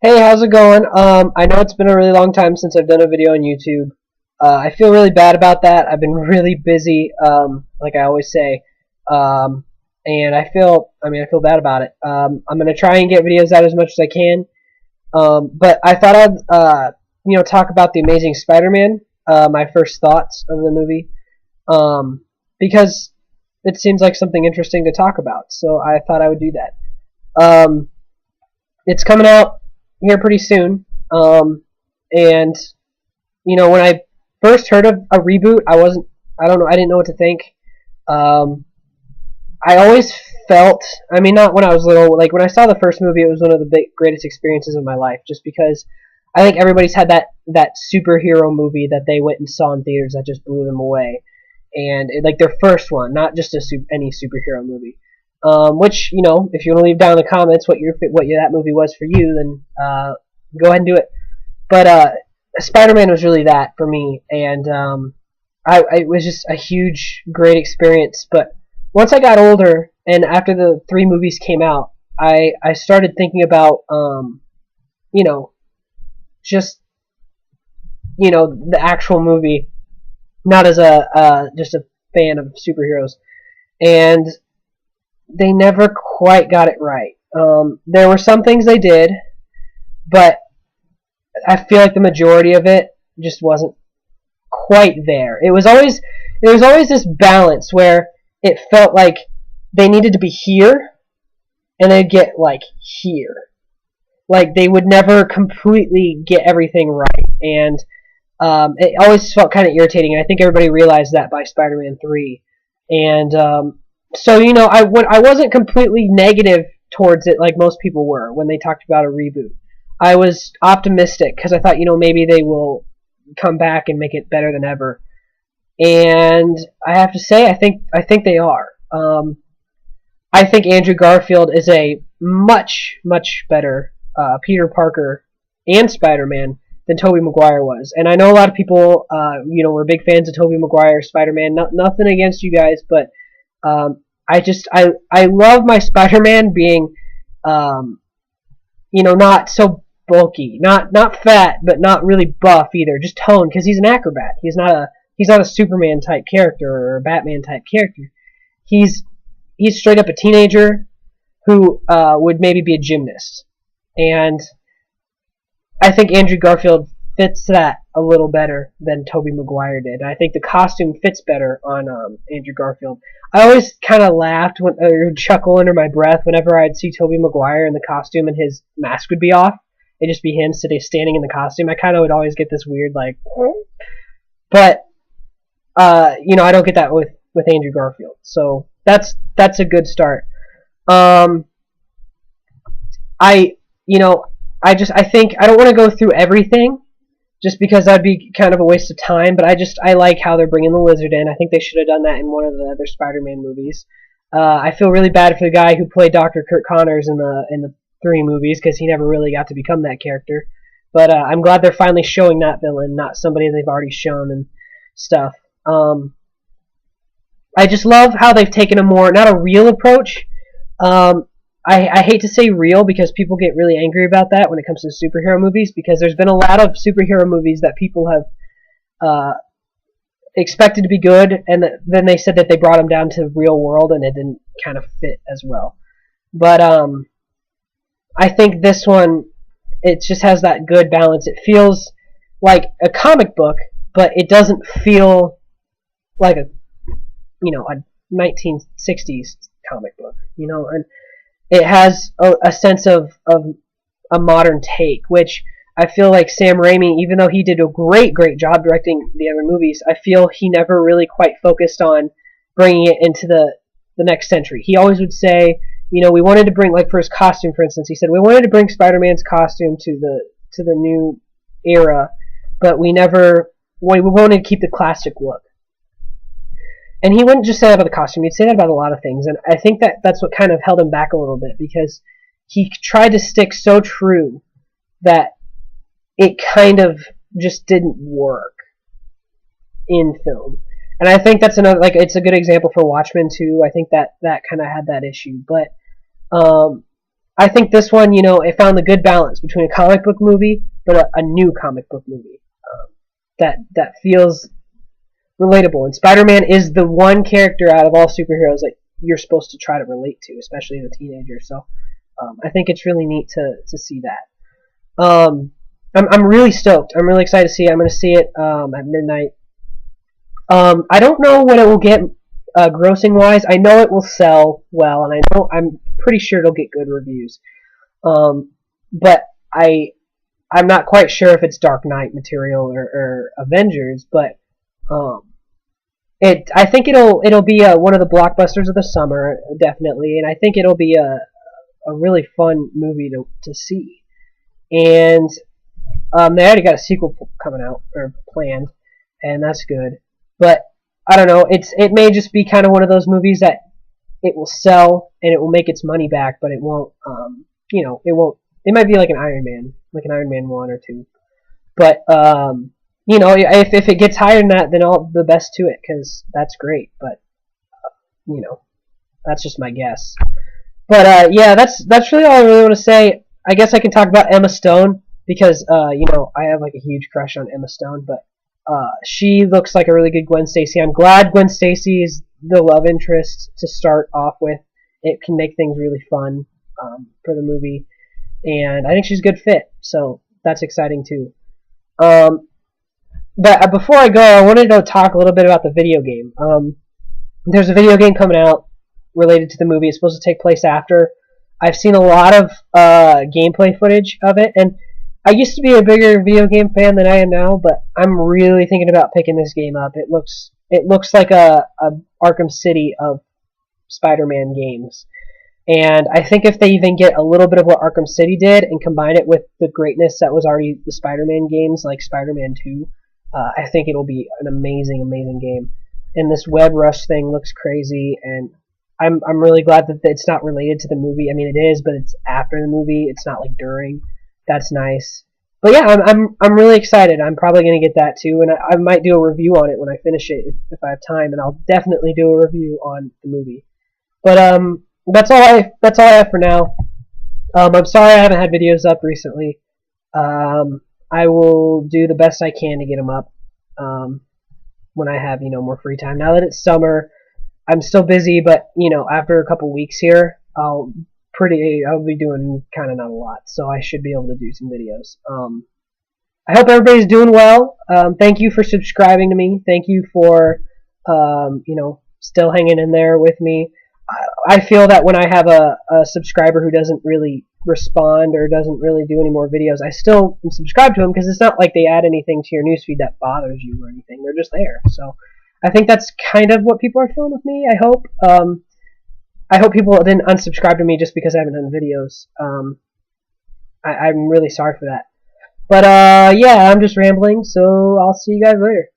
Hey, how's it going? I know it's been a really long time since I've done a video on YouTube. I feel really bad about that. I've been really busy, like I always say, and I feel bad about it. I'm gonna try and get videos out as much as I can. But I thought I'd talk about the Amazing Spider-Man, my first thoughts of the movie, because it seems like something interesting to talk about. So I thought I would do that. Um, it's coming out here pretty soon. And when I first heard of a reboot, I don't know, I didn't know what to think. Um, I always felt, I mean, not when I was little, like when I saw the first movie, it was one of the greatest experiences of my life, just because I think everybody's had that superhero movie that they went and saw in theaters that just blew them away, and like their first one, not just any superhero movie. Which if you want to leave down in the comments that movie was for you, then go ahead and do it. But Spider-Man was really that for me, and it was just a huge, great experience. But once I got older, and after the three movies came out, I started thinking about you know just the actual movie, not as a just a fan of superheroes, and they never quite got it right. There were some things they did, but I feel like the majority of it just wasn't quite there. There was always this balance where it felt like they needed to be here and they'd get like here. Like they would never completely get everything right, and it always felt kind of irritating. And I think everybody realized that by Spider-Man 3, and so I wasn't completely negative towards it like most people were when they talked about a reboot. I was optimistic because I thought maybe they will come back and make it better than ever. And I have to say I think they are. I think Andrew Garfield is a much better Peter Parker and Spider-Man than Tobey Maguire was. And I know a lot of people were big fans of Tobey Maguire Spider-Man. Nothing against you guys, but I love my Spider-Man being not so bulky, not fat, but not really buff either, just toned, because he's an acrobat. He's not a Superman type character or a Batman type character. He's straight up a teenager who would maybe be a gymnast, and I think Andrew Garfield fits that a little better than Tobey Maguire did. I think the costume fits better on Andrew Garfield. I always kind of laughed or chuckle under my breath whenever I'd see Tobey Maguire in the costume and his mask would be off. It'd just be him standing in the costume. I kind of would always get this weird like, but I don't get that with Andrew Garfield. So that's a good start. Um, I I think I don't want to go through everything just because that'd be kind of a waste of time. But I like how they're bringing the lizard in. I think they should have done that in one of the other Spider-Man movies. I feel really bad for the guy who played Dr. Kurt Connors in the three movies because he never really got to become that character. But I'm glad they're finally showing that villain, not somebody they've already shown and stuff. I just love how they've taken a more, not a real approach. Um, I hate to say real because people get really angry about that when it comes to superhero movies, because there's been a lot of superhero movies that people have uh, expected to be good, and then they said that they brought them down to real world and it didn't kind of fit as well. But I think this one, it just has that good balance. It feels like a comic book, but it doesn't feel like a 1960s comic book, and it has a sense of a modern take, which I feel like Sam Raimi, even though he did a great job directing the other movies, I feel he never really quite focused on bringing it into the next century. He always would say, we wanted to bring, like for his costume, for instance, he said we wanted to bring Spider-Man's costume to the new era, but we wanted to keep the classic look. And he wouldn't just say that about the costume, he'd say that about a lot of things. And I think that's what kind of held him back a little bit, because he tried to stick so true that it kind of just didn't work in film. And I think that's another, like, it's a good example for Watchmen too. I think that kind of had that issue. But I think this one, you know, it found a good balance between a comic book movie, but a new comic book movie that feels relatable. And Spider-Man is the one character out of all superheroes that you're supposed to try to relate to, especially as a teenager. So I think it's really neat to see that. I'm really stoked. I'm really excited to see it. I'm going to see it at midnight. I don't know what it will get grossing wise. I know it will sell well, and I'm pretty sure it'll get good reviews. But I'm not quite sure if it's Dark Knight material or Avengers, but I think it'll be one of the blockbusters of the summer, definitely, and I think it'll be a really fun movie to see. And they already got a sequel coming out or planned, and that's good. But I don't know. It may just be kind of one of those movies that it will sell and it will make its money back, but it won't. You know, it won't. It might be like an Iron Man 1 or 2. But you know, if it gets higher than that, then all the best to it, because that's great. But you know, that's just my guess. But yeah, that's really all I really want to say. I guess I can talk about Emma Stone because you know, I have like a huge crush on Emma Stone, but she looks like a really good Gwen Stacy. I'm glad Gwen Stacy is the love interest to start off with. It can make things really fun for the movie, and I think she's a good fit, so that's exciting too. But before I go, I wanted to talk a little bit about the video game. There's a video game coming out related to the movie. It's supposed to take place after. I've seen a lot of gameplay footage of it, and I used to be a bigger video game fan than I am now, but I'm really thinking about picking this game up. It looks like a Arkham City of Spider-Man games. And I think if they even get a little bit of what Arkham City did and combine it with the greatness that was already the Spider-Man games, like Spider-Man 2, I think it'll be an amazing, amazing game. And this web rush thing looks crazy, and I'm really glad that it's not related to the movie. I mean, it is, but it's after the movie. It's not like during. That's nice. But yeah, I'm really excited. I'm probably gonna get that too, and I might do a review on it when I finish it if I have time, and I'll definitely do a review on the movie. But that's all I have for now. I'm sorry I haven't had videos up recently. I will do the best I can to get them up when I have more free time. Now that it's summer, I'm still busy, but after a couple weeks here, I'll be doing kind of not a lot, so I should be able to do some videos. I hope everybody's doing well. Thank you for subscribing to me. Thank you for still hanging in there with me. I feel that when I have a subscriber who doesn't really respond or doesn't really do any more videos, I still am subscribed to them because it's not like they add anything to your newsfeed that bothers you or anything. They're just there. So I think that's kind of what people are feeling with me. I hope. I hope people didn't unsubscribe to me just because I haven't done videos. I'm really sorry for that. But yeah, I'm just rambling, so I'll see you guys later.